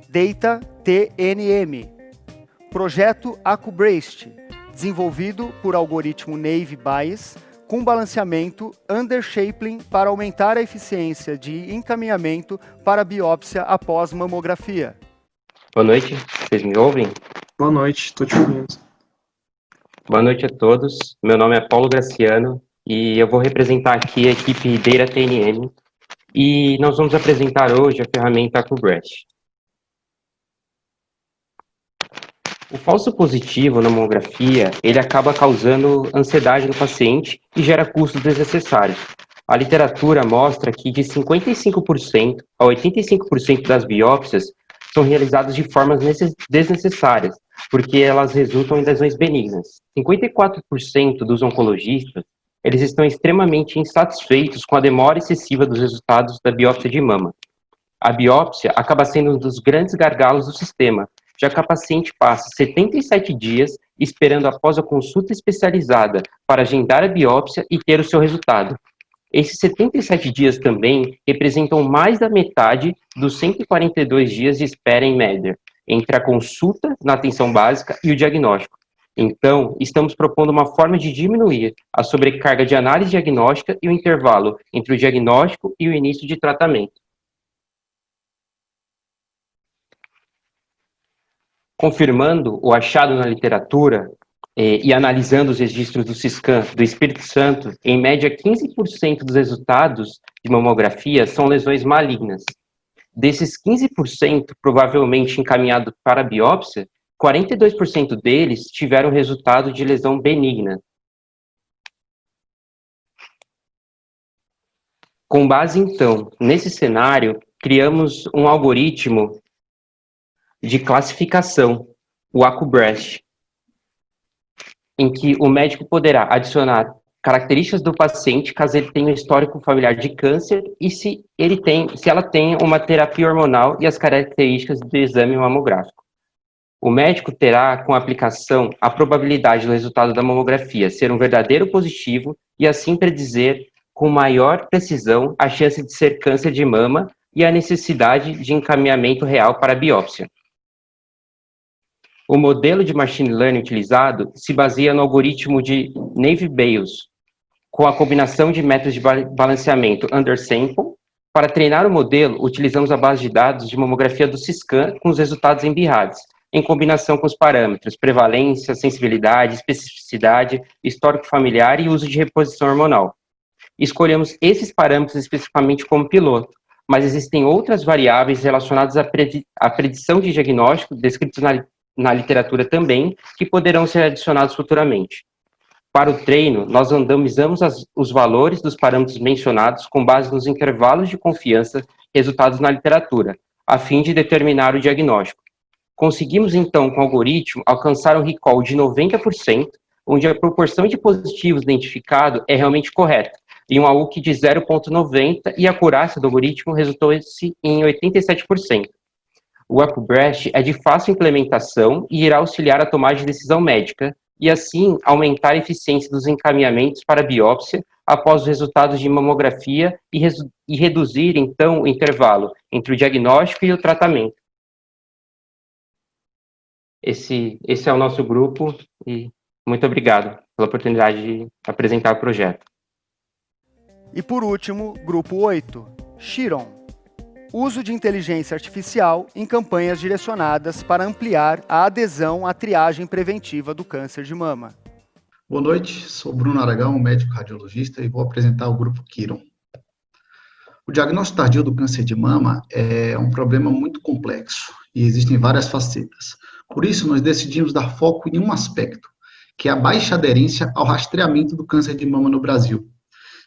Data TNM. Projeto AcuBreast, desenvolvido por algoritmo Naive Bayes, com balanceamento undershaping para aumentar a eficiência de encaminhamento para biópsia após mamografia. Boa noite, vocês me ouvem? Boa noite, estou te ouvindo. Boa noite a todos, meu nome é Paulo Graciano e eu vou representar aqui a equipe Data TNM e nós vamos apresentar hoje a ferramenta AcuBreast. O falso positivo na mamografia, ele acaba causando ansiedade no paciente e gera custos desnecessários. A literatura mostra que de 55% a 85% das biópsias são realizadas de formas desnecessárias, porque elas resultam em lesões benignas. 54% dos oncologistas, eles estão extremamente insatisfeitos com a demora excessiva dos resultados da biópsia de mama. A biópsia acaba sendo um dos grandes gargalos do sistema, já que a paciente passa 77 dias esperando após a consulta especializada para agendar a biópsia e ter o seu resultado. Esses 77 dias também representam mais da metade dos 142 dias de espera em média, entre a consulta na atenção básica e o diagnóstico. Então, estamos propondo uma forma de diminuir a sobrecarga de análise diagnóstica e o intervalo entre o diagnóstico e o início de tratamento. Confirmando o achado na literatura e analisando os registros do Siscam do Espírito Santo, em média 15% dos resultados de mamografia são lesões malignas. Desses 15% provavelmente encaminhados para a biópsia, 42% deles tiveram resultado de lesão benigna. Com base, então, nesse cenário, criamos um algoritmo de classificação, o AcuBreast, em que o médico poderá adicionar características do paciente caso ele tenha um histórico familiar de câncer e se ela tem uma terapia hormonal e as características do exame mamográfico. O médico terá, com a aplicação, a probabilidade do resultado da mamografia ser um verdadeiro positivo e assim predizer com maior precisão a chance de ser câncer de mama e a necessidade de encaminhamento real para a biópsia. O modelo de machine learning utilizado se baseia no algoritmo de Naive-Bayes, com a combinação de métodos de balanceamento undersample. Para treinar o modelo, utilizamos a base de dados de mamografia do Siscam com os resultados em BIRADS, em combinação com os parâmetros prevalência, sensibilidade, especificidade, histórico familiar e uso de reposição hormonal. Escolhemos esses parâmetros especificamente como piloto, mas existem outras variáveis relacionadas à predição de diagnóstico descritas na literatura também, que poderão ser adicionados futuramente. Para o treino, nós randomizamos os valores dos parâmetros mencionados com base nos intervalos de confiança resultados na literatura, a fim de determinar o diagnóstico. Conseguimos, então, com o algoritmo, alcançar um recall de 90%, onde a proporção de positivos identificado é realmente correta, e um AUC de 0,90, e a acurácia do algoritmo resultou-se em 87%. O AcuBreast é de fácil implementação e irá auxiliar a tomada de decisão médica e, assim, aumentar a eficiência dos encaminhamentos para biópsia após os resultados de mamografia e reduzir, então, o intervalo entre o diagnóstico e o tratamento. Esse é o nosso grupo e muito obrigado pela oportunidade de apresentar o projeto. E, por último, grupo 8, Chiron. Uso de inteligência artificial em campanhas direcionadas para ampliar a adesão à triagem preventiva do câncer de mama. Boa noite, sou Bruno Aragão, médico radiologista, e vou apresentar o grupo Chiron. O diagnóstico tardio do câncer de mama é um problema muito complexo e existem várias facetas. Por isso, nós decidimos dar foco em um aspecto, que é a baixa aderência ao rastreamento do câncer de mama no Brasil.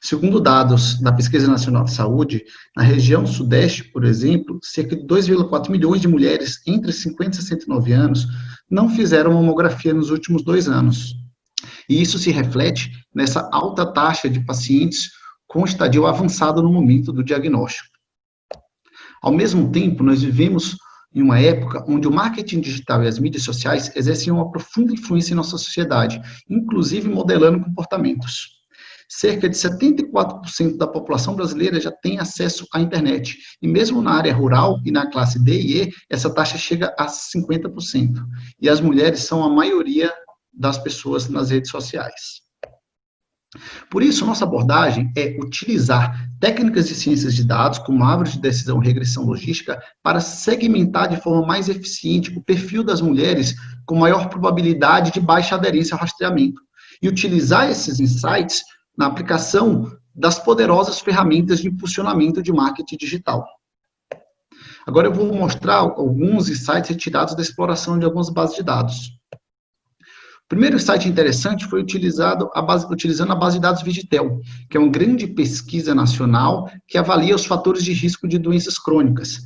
Segundo dados da Pesquisa Nacional de Saúde, na região sudeste, por exemplo, cerca de 2,4 milhões de mulheres entre 50 e 69 anos não fizeram mamografia nos últimos 2 anos. E isso se reflete nessa alta taxa de pacientes com estadio avançado no momento do diagnóstico. Ao mesmo tempo, nós vivemos em uma época onde o marketing digital e as mídias sociais exercem uma profunda influência em nossa sociedade, inclusive modelando comportamentos. Cerca de 74% da população brasileira já tem acesso à internet. E mesmo na área rural e na classe D e E, essa taxa chega a 50%. E as mulheres são a maioria das pessoas nas redes sociais. Por isso, nossa abordagem é utilizar técnicas de ciências de dados, como árvore de decisão e regressão logística, para segmentar de forma mais eficiente o perfil das mulheres com maior probabilidade de baixa aderência ao rastreamento. E utilizar esses insights na aplicação das poderosas ferramentas de impulsionamento de marketing digital. Agora eu vou mostrar alguns insights retirados da exploração de algumas bases de dados. O primeiro insight interessante foi utilizando a base de dados Vigitel, que é uma grande pesquisa nacional que avalia os fatores de risco de doenças crônicas.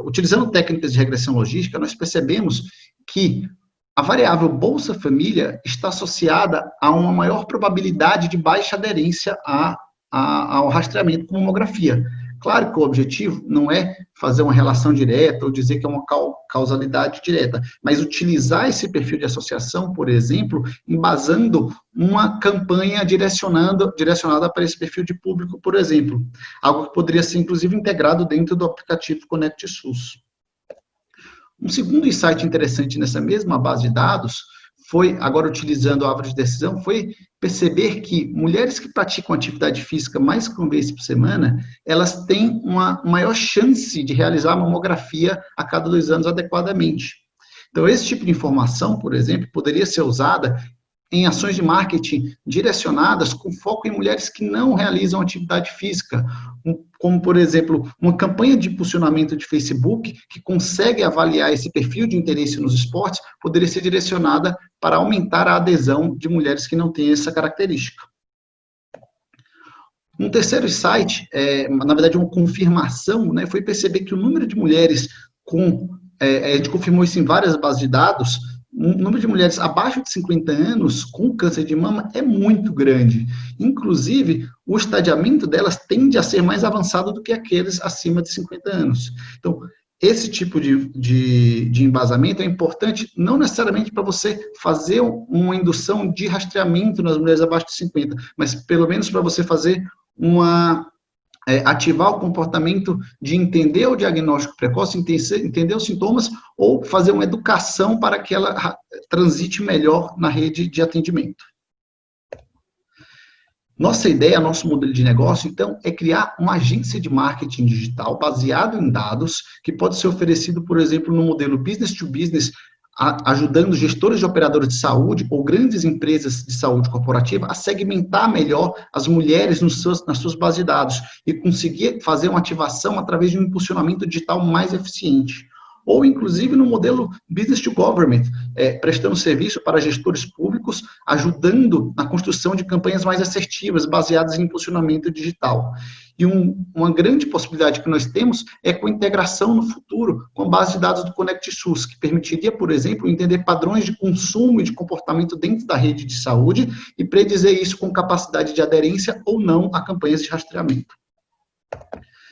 Utilizando técnicas de regressão logística, nós percebemos que a variável Bolsa Família está associada a uma maior probabilidade de baixa aderência ao rastreamento com mamografia. Claro que o objetivo não é fazer uma relação direta ou dizer que é uma causalidade direta, mas utilizar esse perfil de associação, por exemplo, embasando uma campanha direcionada para esse perfil de público, por exemplo. Algo que poderia ser, inclusive, integrado dentro do aplicativo Conect SUS. Um segundo insight interessante nessa mesma base de dados foi, agora utilizando a árvore de decisão, foi perceber que mulheres que praticam atividade física mais que uma vez por semana, elas têm uma maior chance de realizar a mamografia a cada 2 anos adequadamente. Então, esse tipo de informação, por exemplo, poderia ser usada em ações de marketing direcionadas com foco em mulheres que não realizam atividade física, como, por exemplo, uma campanha de impulsionamento de Facebook que consegue avaliar esse perfil de interesse nos esportes, poderia ser direcionada para aumentar a adesão de mulheres que não têm essa característica. Um terceiro insight, na verdade uma confirmação, né, foi perceber que o número de mulheres a gente confirmou isso em várias bases de dados, o número de mulheres abaixo de 50 anos com câncer de mama é muito grande. Inclusive, o estadiamento delas tende a ser mais avançado do que aqueles acima de 50 anos. Então, esse tipo de embasamento é importante, não necessariamente para você fazer uma indução de rastreamento nas mulheres abaixo de 50, mas pelo menos para você fazer ativar o comportamento de entender o diagnóstico precoce, entender os sintomas, ou fazer uma educação para que ela transite melhor na rede de atendimento. Nossa ideia, nosso modelo de negócio, então, é criar uma agência de marketing digital baseado em dados, que pode ser oferecido, por exemplo, no modelo business to business, ajudando gestores de operadoras de saúde ou grandes empresas de saúde corporativa a segmentar melhor as mulheres nas suas bases de dados e conseguir fazer uma ativação através de um impulsionamento digital mais eficiente. Ou, inclusive, no modelo business to government, prestando serviço para gestores públicos, ajudando na construção de campanhas mais assertivas, baseadas em impulsionamento digital. E uma grande possibilidade que nós temos é com a integração no futuro com a base de dados do Conect SUS, que permitiria, por exemplo, entender padrões de consumo e de comportamento dentro da rede de saúde e predizer isso com capacidade de aderência ou não a campanhas de rastreamento.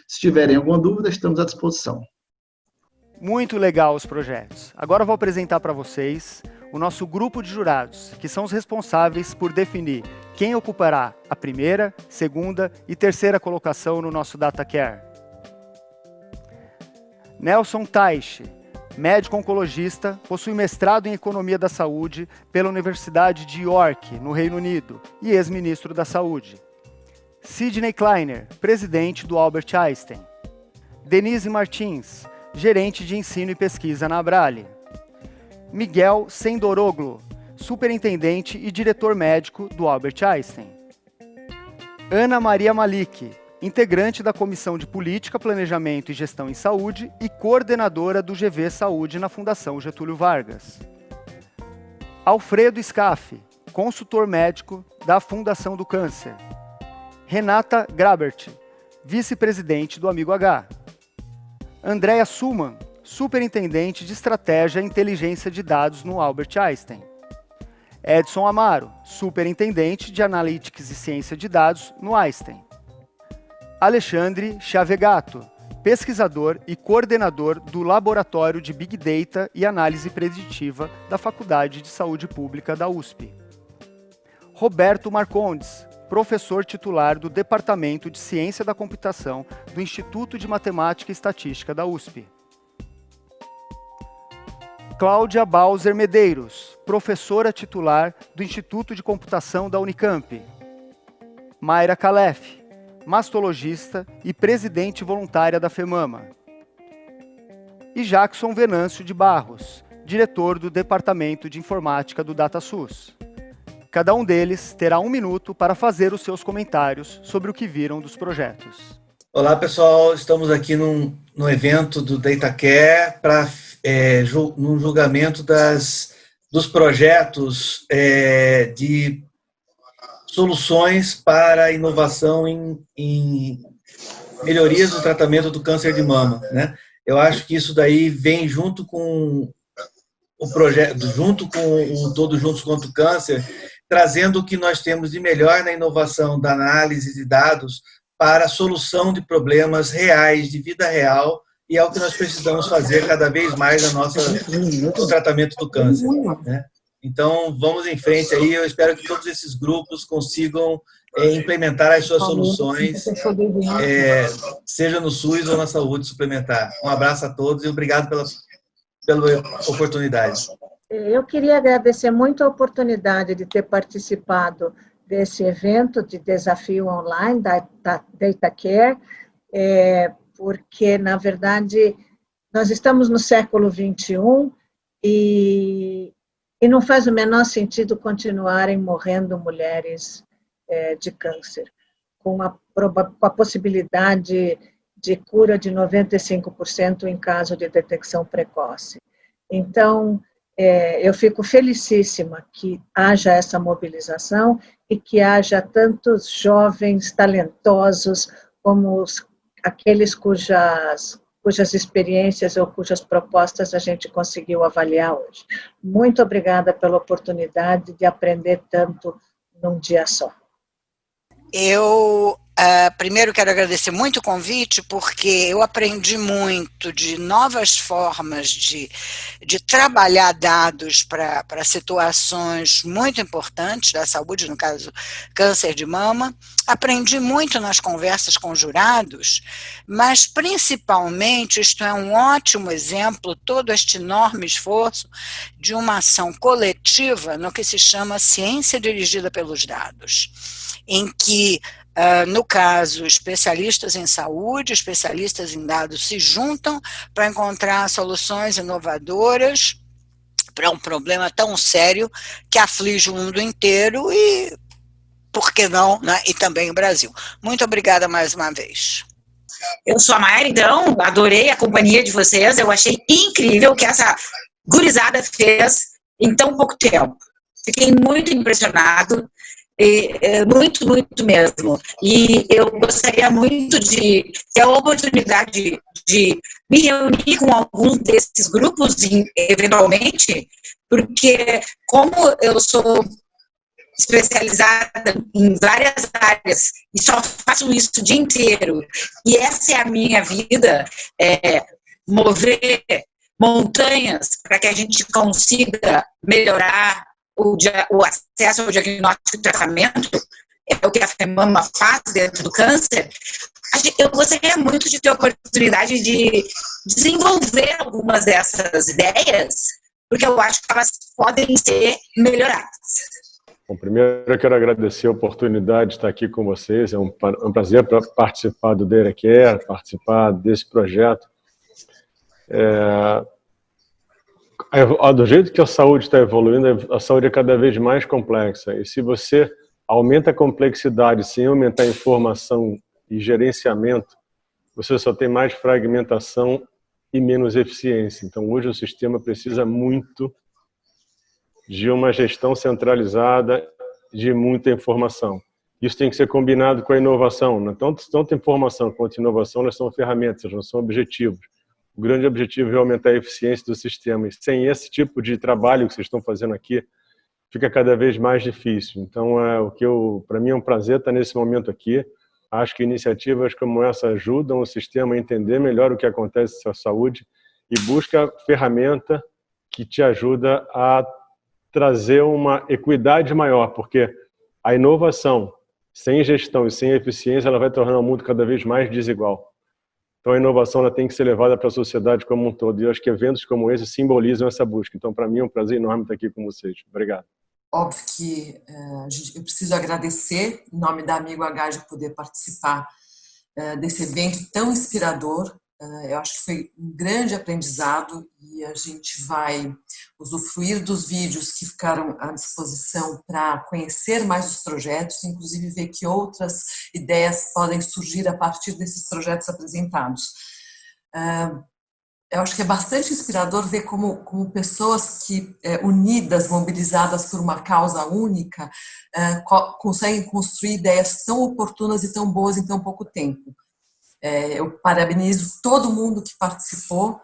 Se tiverem alguma dúvida, estamos à disposição. Muito legal os projetos. Agora eu vou apresentar para vocês o nosso grupo de jurados, que são os responsáveis por definir quem ocupará a primeira, segunda e terceira colocação no nosso DataCare. Nelson Taishi, médico oncologista, possui mestrado em Economia da Saúde pela Universidade de York, no Reino Unido, e ex-ministro da Saúde. Sidney Kleiner, presidente do Albert Einstein. Denise Martins, gerente de ensino e pesquisa na Abrale. Miguel Sendoroglu, superintendente e diretor médico do Albert Einstein. Ana Maria Malik, integrante da Comissão de Política, Planejamento e Gestão em Saúde e coordenadora do GV Saúde na Fundação Getúlio Vargas. Alfredo Scaffi, consultor médico da Fundação do Câncer. Renata Grabert, vice-presidente do Amigo H. Andrea Suman, superintendente de Estratégia e Inteligência de Dados no Albert Einstein. Edson Amaro, superintendente de Analytics e Ciência de Dados no Einstein. Alexandre Chavegato, pesquisador e coordenador do Laboratório de Big Data e Análise Preditiva da Faculdade de Saúde Pública da USP. Roberto Marcondes, professor titular do Departamento de Ciência da Computação do Instituto de Matemática e Estatística da USP. Cláudia Bauser Medeiros, professora titular do Instituto de Computação da Unicamp. Mayra Calef, mastologista e presidente voluntária da FEMAMA. E Jackson Venâncio de Barros, diretor do Departamento de Informática do DataSUS. Cada um deles terá 1 minuto para fazer os seus comentários sobre o que viram dos projetos. Olá, pessoal. Estamos aqui no evento do DataCare para num julgamento das dos projetos de soluções para a inovação em melhorias do tratamento do câncer de mama, né? Eu acho que isso daí vem junto com o projeto, junto com o Todos Juntos contra o Câncer, trazendo o que nós temos de melhor na inovação da análise de dados para a solução de problemas reais, de vida real, e é o que nós precisamos fazer cada vez mais no tratamento do câncer, né? Então, vamos em frente aí, eu espero que todos esses grupos consigam implementar as suas soluções, seja no SUS ou na saúde suplementar. Um abraço a todos e obrigado pela oportunidade. Eu queria agradecer muito a oportunidade de ter participado desse evento de desafio online da DataCare, porque, na verdade, nós estamos no século XXI e não faz o menor sentido continuarem morrendo mulheres de câncer, com a possibilidade de cura de 95% em caso de detecção precoce. Então, eu fico felicíssima que haja essa mobilização e que haja tantos jovens talentosos como aqueles cujas experiências ou cujas propostas a gente conseguiu avaliar hoje. Muito obrigada pela oportunidade de aprender tanto num dia só. Eu primeiro quero agradecer muito o convite, porque eu aprendi muito de novas formas de trabalhar dados para situações muito importantes da saúde, no caso, câncer de mama. Aprendi muito nas conversas com jurados, mas principalmente isto é um ótimo exemplo, todo este enorme esforço de uma ação coletiva no que se chama ciência dirigida pelos dados, em que, no caso, especialistas em saúde, especialistas em dados se juntam para encontrar soluções inovadoras para um problema tão sério que aflige o mundo inteiro e, por que não, né? E também o Brasil. Muito obrigada mais uma vez. Eu sou a Mayra, então, adorei a companhia de vocês, eu achei incrível o que essa gurizada fez em tão pouco tempo. Fiquei muito impressionado. Muito, muito mesmo. E eu gostaria muito de ter a oportunidade de me reunir com alguns desses grupos, eventualmente, porque como eu sou especializada em várias áreas e só faço isso o dia inteiro, e essa é a minha vida, mover montanhas para que a gente consiga melhorar o acesso ao diagnóstico e tratamento, é o que a FEMAMA faz dentro do câncer. Eu gostaria muito de ter a oportunidade de desenvolver algumas dessas ideias, porque eu acho que elas podem ser melhoradas. Bom, primeiro eu quero agradecer a oportunidade de estar aqui com vocês, é um prazer participar do DataCare, participar desse projeto. Do jeito que a saúde está evoluindo, a saúde é cada vez mais complexa. E se você aumenta a complexidade sem aumentar a informação e gerenciamento, você só tem mais fragmentação e menos eficiência. Então, hoje o sistema precisa muito de uma gestão centralizada de muita informação. Isso tem que ser combinado com a inovação. Né? Tanto informação quanto inovação, elas são ferramentas, elas não são objetivos. O grande objetivo é aumentar a eficiência do sistema. E sem esse tipo de trabalho que vocês estão fazendo aqui, fica cada vez mais difícil. Então, para mim é um prazer estar nesse momento aqui. Acho que iniciativas como essa ajudam o sistema a entender melhor o que acontece com a saúde e busca ferramenta que te ajuda a trazer uma equidade maior, porque a inovação sem gestão e sem eficiência, ela vai tornar o mundo cada vez mais desigual. Então, a inovação ela tem que ser levada para a sociedade como um todo. E eu acho que eventos como esse simbolizam essa busca. Então, para mim, é um prazer enorme estar aqui com vocês. Obrigado. Óbvio que eu preciso agradecer, em nome da Amigo H, de poder participar desse evento tão inspirador. Eu acho que foi um grande aprendizado e a gente vai usufruir dos vídeos que ficaram à disposição para conhecer mais os projetos, inclusive ver que outras ideias podem surgir a partir desses projetos apresentados. eu acho que é bastante inspirador ver como pessoas que, unidas, mobilizadas por uma causa única, conseguem construir ideias tão oportunas e tão boas em tão pouco tempo. Eu parabenizo todo mundo que participou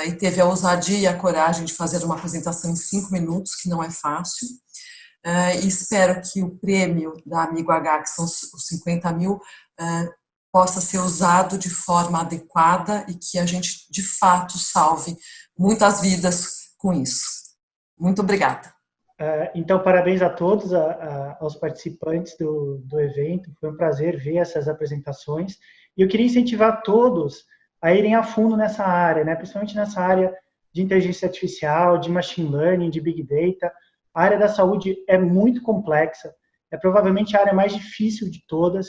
e teve a ousadia e a coragem de fazer uma apresentação em 5 minutos, que não é fácil. E espero que o prêmio da Amigo H, que são os 50 mil, possa ser usado de forma adequada e que a gente, de fato, salve muitas vidas com isso. Muito obrigada. Então, parabéns a todos, aos participantes do evento. Foi um prazer ver essas apresentações. E eu queria incentivar todos a irem a fundo nessa área, né? Principalmente nessa área de inteligência artificial, de machine learning, de big data. A área da saúde é muito complexa, é provavelmente a área mais difícil de todas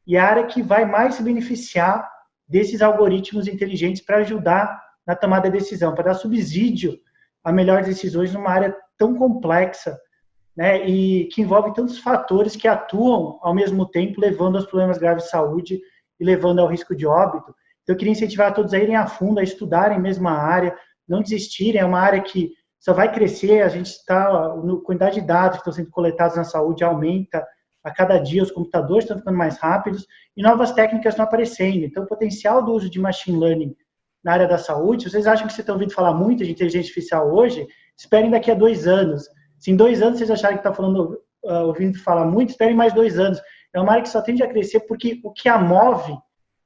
e a área que vai mais se beneficiar desses algoritmos inteligentes para ajudar na tomada de decisão, para dar subsídio a melhores decisões numa área tão complexa, né, e que envolve tantos fatores que atuam ao mesmo tempo, levando aos problemas graves de saúde e levando ao risco de óbito. Então, eu queria incentivar todos a irem a fundo, a estudarem mesmo a área, não desistirem, é uma área que só vai crescer, a gente está, a quantidade de dados que estão sendo coletados na saúde aumenta, a cada dia os computadores estão ficando mais rápidos e novas técnicas estão aparecendo. Então, o potencial do uso de machine learning na área da saúde, se vocês acham que vocês estão ouvindo falar muito de inteligência artificial hoje, esperem daqui a 2 anos. Se em 2 anos vocês acharem que estão ouvindo falar muito, esperem mais 2 anos. É uma área que só tende a crescer porque o que a move,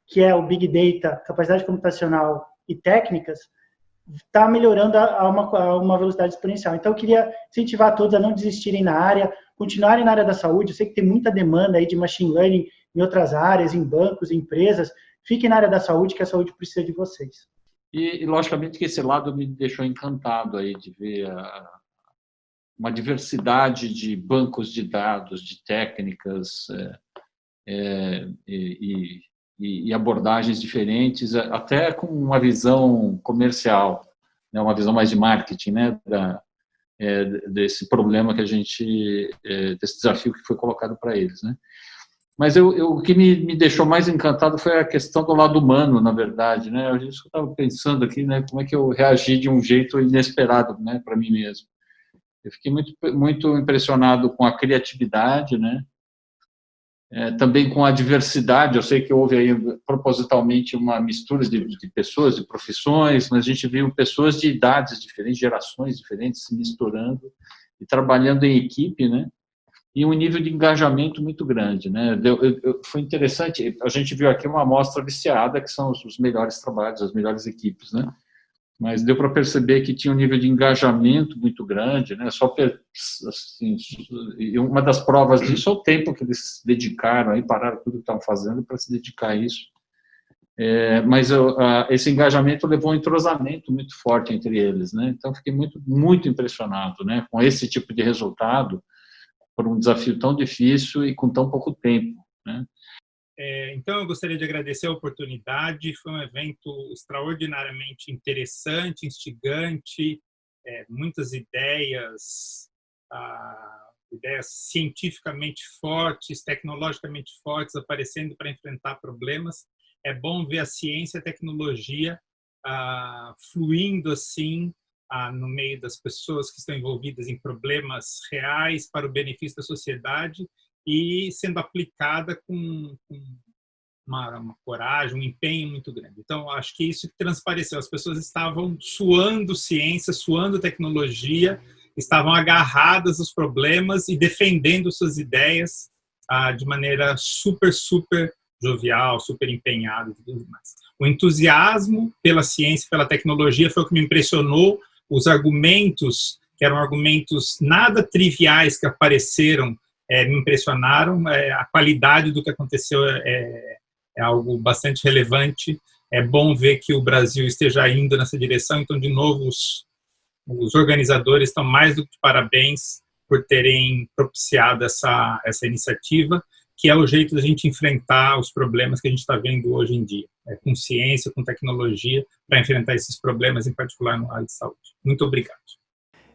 que é o Big Data, capacidade computacional e técnicas, está melhorando a uma velocidade exponencial. Então, eu queria incentivar todos a não desistirem na área, continuarem na área da saúde. Eu sei que tem muita demanda aí de machine learning em outras áreas, em bancos, em empresas. Fiquem na área da saúde, que a saúde precisa de vocês. E logicamente, que esse lado me deixou encantado aí de ver uma diversidade de bancos de dados, de técnicas e abordagens diferentes, até com uma visão comercial, né, uma visão mais de marketing, né, desse problema que a gente, desse desafio que foi colocado para eles, né. Mas o que me deixou mais encantado foi a questão do lado humano, na verdade, né. Eu estava pensando aqui, né, como é que eu reagi de um jeito inesperado, né, para mim mesmo. Eu fiquei muito impressionado com a criatividade, né. Também com a diversidade. Eu sei que houve aí propositalmente uma mistura de pessoas, de profissões, mas a gente viu pessoas de idades diferentes, gerações diferentes se misturando e trabalhando em equipe, né? E um nível de engajamento muito grande, né? Foi interessante, a gente viu aqui uma amostra viciada, que são os melhores trabalhos, as melhores equipes, né? Mas deu para perceber que tinha um nível de engajamento muito grande, né? Assim, uma das provas disso é o tempo que eles se dedicaram, aí pararam tudo que estavam fazendo para se dedicar a isso. Mas esse engajamento levou a um entrosamento muito forte entre eles, né? Então, fiquei muito impressionado, né? Com esse tipo de resultado, por um desafio tão difícil e com tão pouco tempo, né? Então, eu gostaria de agradecer a oportunidade. Foi um evento extraordinariamente interessante, instigante, muitas ideias cientificamente fortes, tecnologicamente fortes, aparecendo para enfrentar problemas. É bom ver a ciência e a tecnologia fluindo assim no meio das pessoas que estão envolvidas em problemas reais para o benefício da sociedade, e sendo aplicada com uma coragem, um empenho muito grande. Então, acho que isso transpareceu. As pessoas estavam suando ciência, suando tecnologia, estavam agarradas aos problemas e defendendo suas ideias de maneira super jovial, super empenhada e tudo mais. O entusiasmo pela ciência, pela tecnologia foi o que me impressionou. Os argumentos, que eram argumentos nada triviais que apareceram, me impressionaram. A qualidade do que aconteceu é algo bastante relevante. É bom ver que o Brasil esteja indo nessa direção. Então, de novo, os organizadores estão mais do que de parabéns por terem propiciado essa iniciativa, que é o jeito da gente enfrentar os problemas que a gente está vendo hoje em dia, com ciência, com tecnologia, para enfrentar esses problemas, em particular no área de saúde. Muito obrigado.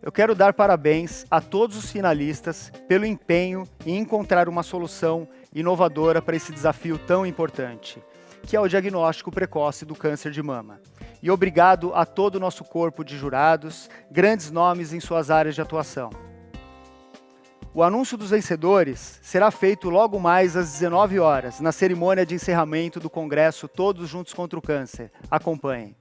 Eu quero dar parabéns a todos os finalistas pelo empenho em encontrar uma solução inovadora para esse desafio tão importante, que é o diagnóstico precoce do câncer de mama. E obrigado a todo o nosso corpo de jurados, grandes nomes em suas áreas de atuação. O anúncio dos vencedores será feito logo mais às 19 horas, na cerimônia de encerramento do Congresso Todos Juntos contra o Câncer. Acompanhem.